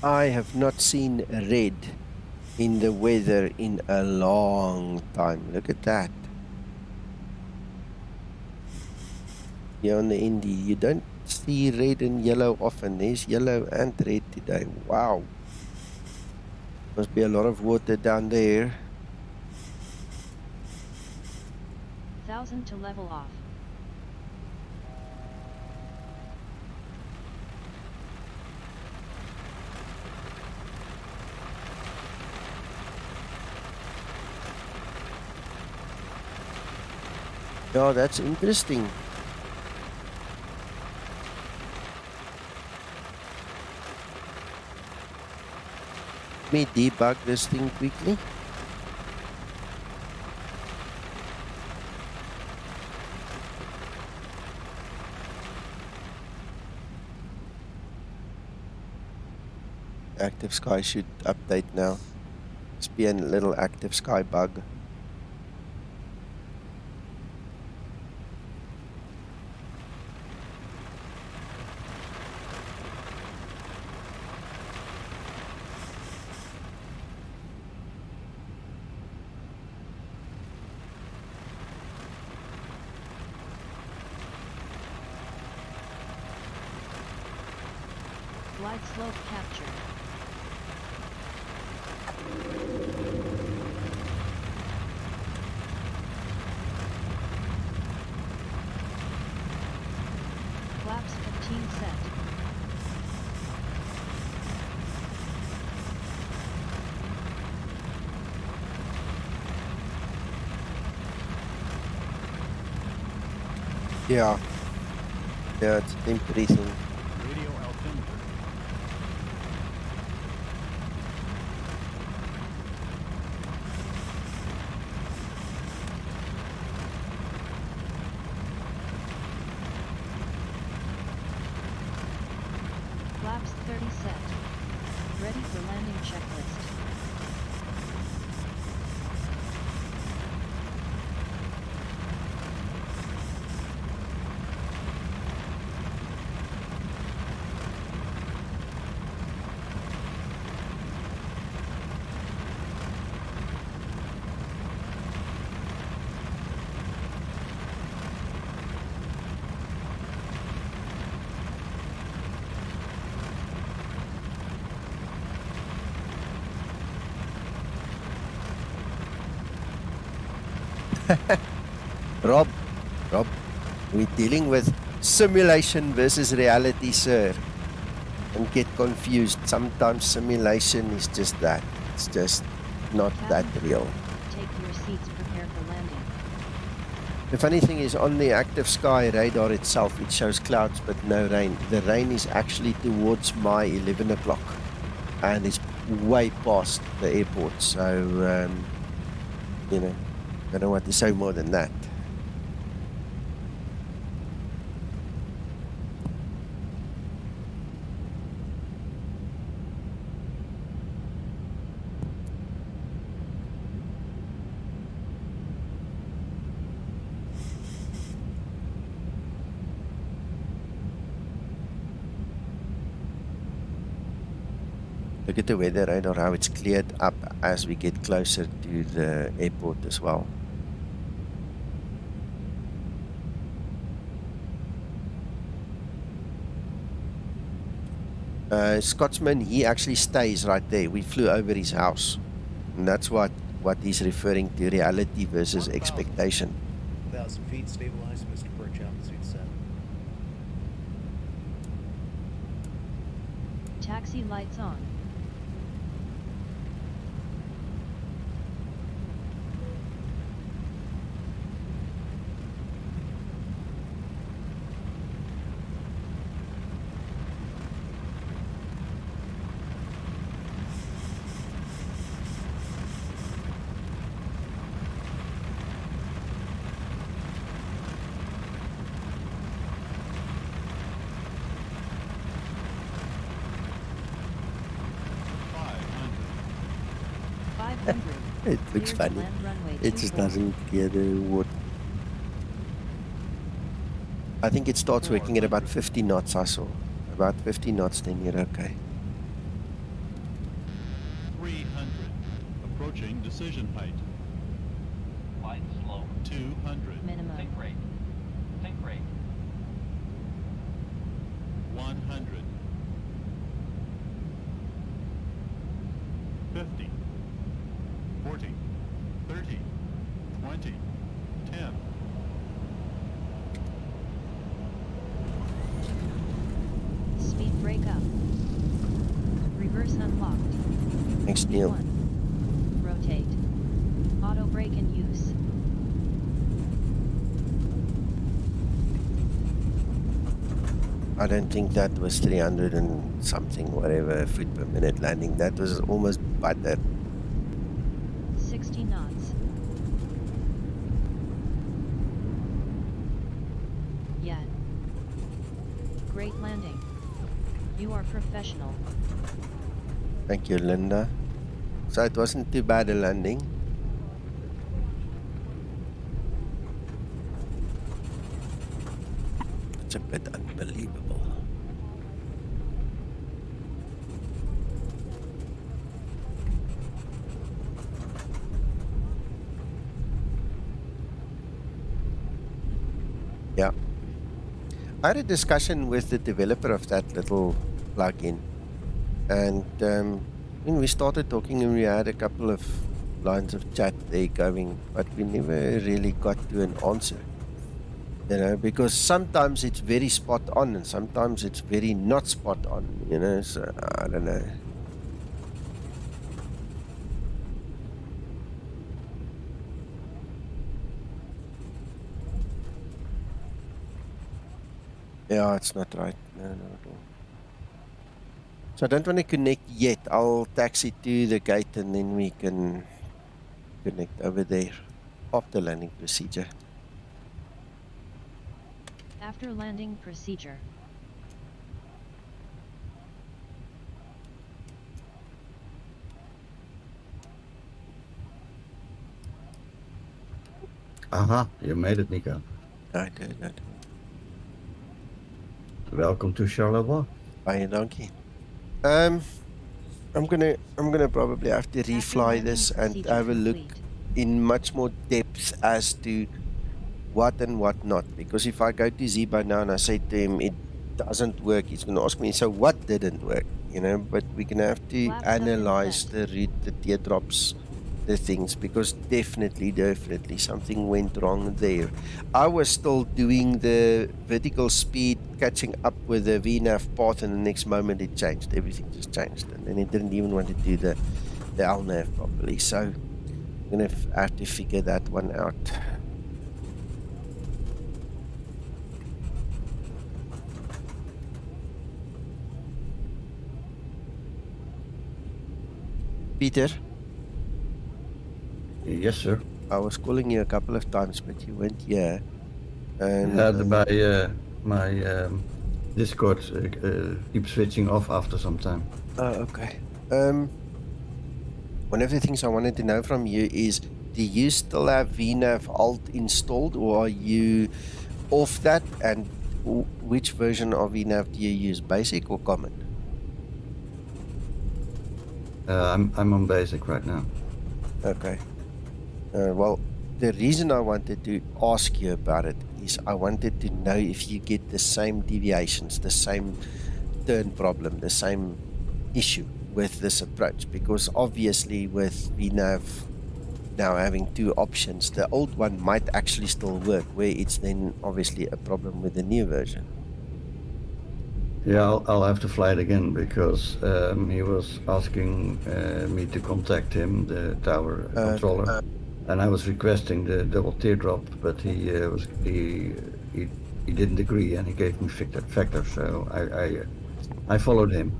I have not seen red in the weather in a long time. Look at that. Here on the Indy, you don't see red and yellow often. There's yellow and red today. Wow. Must be a lot of water down there. 1000 to level off. Yeah, that's interesting. Let me debug this thing quickly. Active Sky should update now. Must be a little Active Sky bug. Glide slope capture. Flaps 15 set. Yeah. Yeah, it's a temporary thing. Radio altimeter. Taxi set. Ready for landing checklist. Rob, we're dealing with simulation versus reality, sir. Don't get confused. Sometimes simulation is just that. It's just not that real. Take your seats, prepare for landing. The funny thing is, on the active sky radar itself, it shows clouds but no rain. The rain is actually towards my 11 o'clock, and it's way past the airport. So, you know, I don't want to say more than that. Look at the weather radar, how it's cleared up as we get closer to the airport as well. Scotsman, he actually stays right there. We flew over his house. And that's what he's referring to, reality versus expectation. 1,000 feet, stabilize, Mr. Birch, altitude set. Taxi lights on. It looks funny. It just doesn't get the wood. I think it starts working at about 50 knots, I saw. About 50 knots, then you're okay. 300. Approaching decision height. Flight slow. 200. Minimum. Think rate. Think rate. 100. 50. 40, 30, 20, 10. Speed brake up. Reverse unlocked. Thanks, Neil. Rotate. Auto brake in use. I don't think that was 300 and something, whatever, feet per minute landing. That was almost butter. 60 knots. Yeah. Great landing. You are professional. Thank you, Linda. So it wasn't too bad a landing. It's a bit unbelievable. Yeah. I had a discussion with the developer of that little plugin, and when we started talking, and we had a couple of lines of chat there going, but we never really got to an answer. You know, because sometimes it's very spot on, and sometimes it's very not spot on. You know, so I don't know. Yeah, it's not right. No, not at all. So I don't want to connect yet. I'll taxi to the gate and then we can connect over there after landing procedure. After landing procedure. Aha, you made it, Nico. I did. Welcome to Charleroi. Baie dankie. I'm gonna probably have to refly this and have a look in much more depth as to what and what not. Because if I go to Zibo now and I say to him it doesn't work, he's gonna ask me, so what didn't work? You know, but we're gonna have to analyze the route, the teardrops, the things, because definitely something went wrong there. I was still doing the vertical speed, catching up with the VNAV path, and the next moment it changed. Everything just changed, and then it didn't even want to do the LNAV properly. So I'm gonna have to figure that one out. Peter? Yes, sir. I was calling you a couple of times, but you weren't here. And my Discord keeps switching off after some time. Oh, okay. One of the things I wanted to know from you is, do you still have VNAV Alt installed, or are you off that? And which version of VNAV do you use, basic or common? I'm on basic right now. Okay. Well, the reason I wanted to ask you about it is I wanted to know if you get the same deviations, the same turn problem, the same issue with this approach, because obviously with VNAV now having two options, the old one might actually still work, where it's then obviously a problem with the new version. Yeah, I'll have to fly it again, because he was asking me to contact him, the tower controller, and I was requesting the double teardrop, but he didn't agree, and he gave me factors, so I followed him.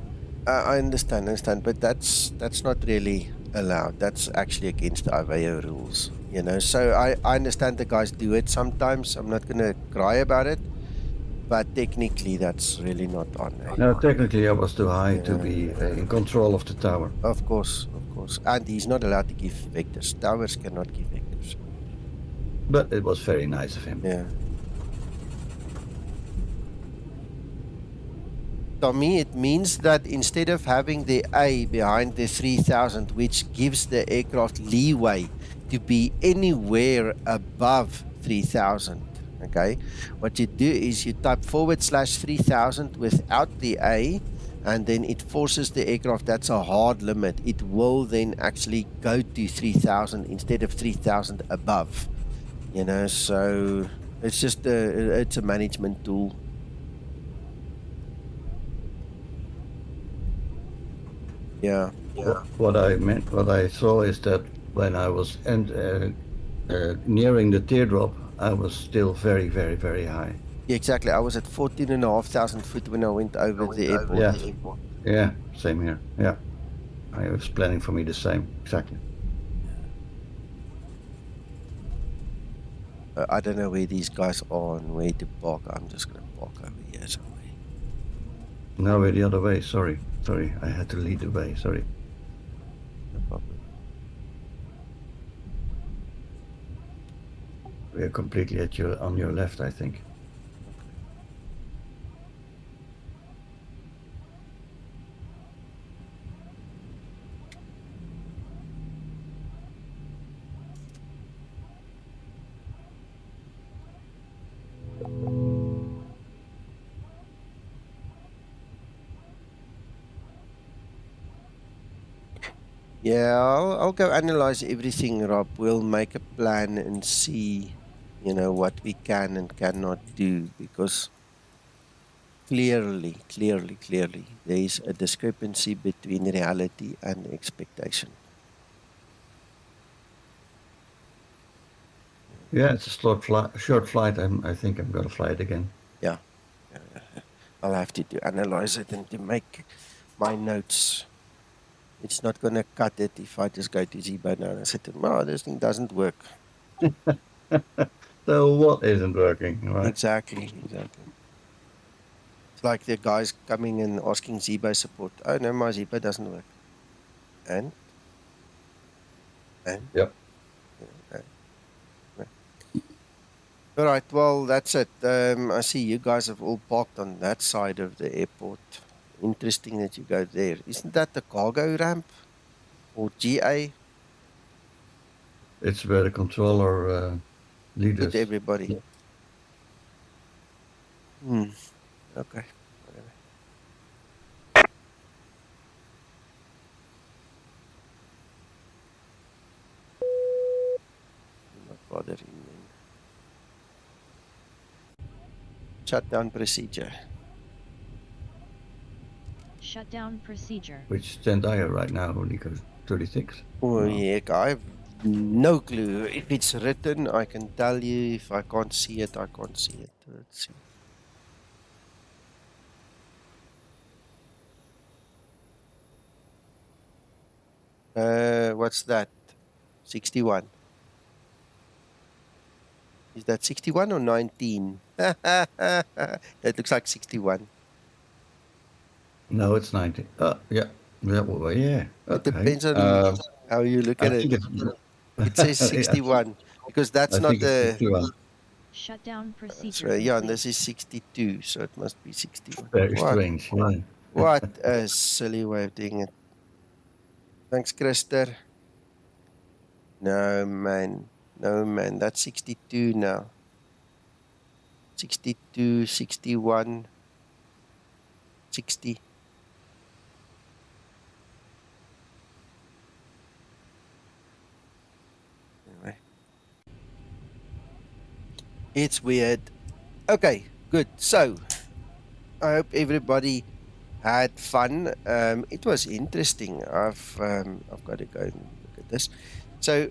I understand, but that's not really allowed. That's actually against the IVO rules, you know. So I understand the guys do it sometimes. I'm not gonna cry about it, but technically that's really not on. No, technically I was too high to be in control of the tower. Of course, and he's not allowed to give vectors. Towers cannot give vectors. But it was very nice of him. Yeah. Tommy, it means that instead of having the A behind the 3000, which gives the aircraft leeway to be anywhere above 3000, okay, what you do is you type /3000 without the A, and then it forces the aircraft. That's a hard limit. It will then actually go to 3000 instead of 3000 above, you know. So it's just it's a management tool. Yeah. What I saw is that when I was nearing the teardrop, I was still very, very, very high. Yeah, exactly. I was at 14,500 foot when I went over the airport. Yeah, same here. Yeah, I was planning for me the same, exactly. I don't know where these guys are and where to park. I'm just going to park over here somewhere. No, we're the other way. Sorry, I had to lead the way. Sorry. No problem. We are completely on your left, I think. Yeah, I'll go analyze everything, Rob. We'll make a plan and see, you know, what we can and cannot do, because clearly, there is a discrepancy between reality and expectation. Yeah, it's a short flight. I think I'm going to fly it again. Yeah. I'll have to analyze it and to make my notes. It's not going to cut it if I just go to Zibo now and I say to them, oh, this thing doesn't work. So what isn't working, right? Exactly. It's like the guys coming and asking Zibo support. Oh, no, my Zibo doesn't work. And? Yep. Yeah. All right, well, that's it. I see you guys have all parked on that side of the airport. Interesting that you go there. Isn't that the cargo ramp or GA? It's where the controller leads Put us. everybody. Okay, whatever. Do not bother him then. Shutdown procedure. Shutdown procedure. Which stand are you right now, Nico? 36? Oh, No. yeah, I have no clue. If it's written, I can tell you. If I can't see it, I can't see it. Let's see. What's that? 61. Is that 61 or 19? That looks like 61. No, it's 90. Yeah. Well, yeah. It Okay. depends on how you look at it. It says 61 because that's I not think it's the 61. Shutdown procedure. So, yeah, and complete. this is 62, so it must be 61. Very strange. Yeah. What a silly way of doing it. Thanks, Krister. No, man. No, man. That's 62 now. 62, 61, 60. Anyway. It's weird. Okay, good. So, I hope everybody had fun. It was interesting. I've got to go and look at this. So,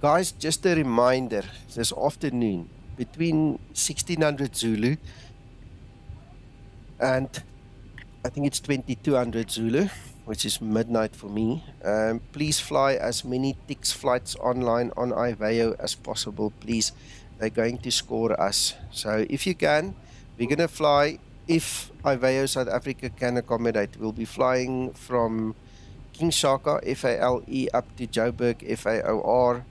guys, just a reminder, this afternoon, between 1600 Zulu and I think it's 2200 Zulu, which is midnight for me. Please fly as many TIX flights online on IVAO as possible, please. They're going to score us. So if you can, we're going to fly, if IVAO South Africa can accommodate, we'll be flying from King Shaka, FALE, up to Joburg, FAOR.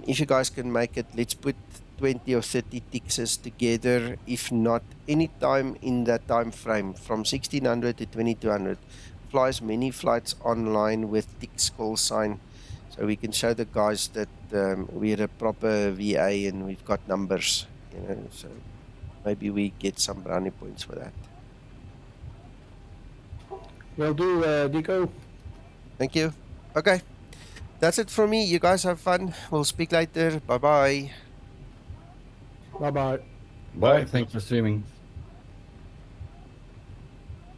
If you guys can make it, let's put 20 or 30 TIXs together. If not, any time in that time frame, from 1600 to 2200, fly as many flights online with TIX call sign, so we can show the guys that we're a proper VA and we've got numbers, you know, so maybe we get some brownie points for that. Will do, Nico. Thank you. Okay, that's it from me. You guys have fun. We'll speak later. Bye-bye. Bye-bye. Bye. Thanks for streaming.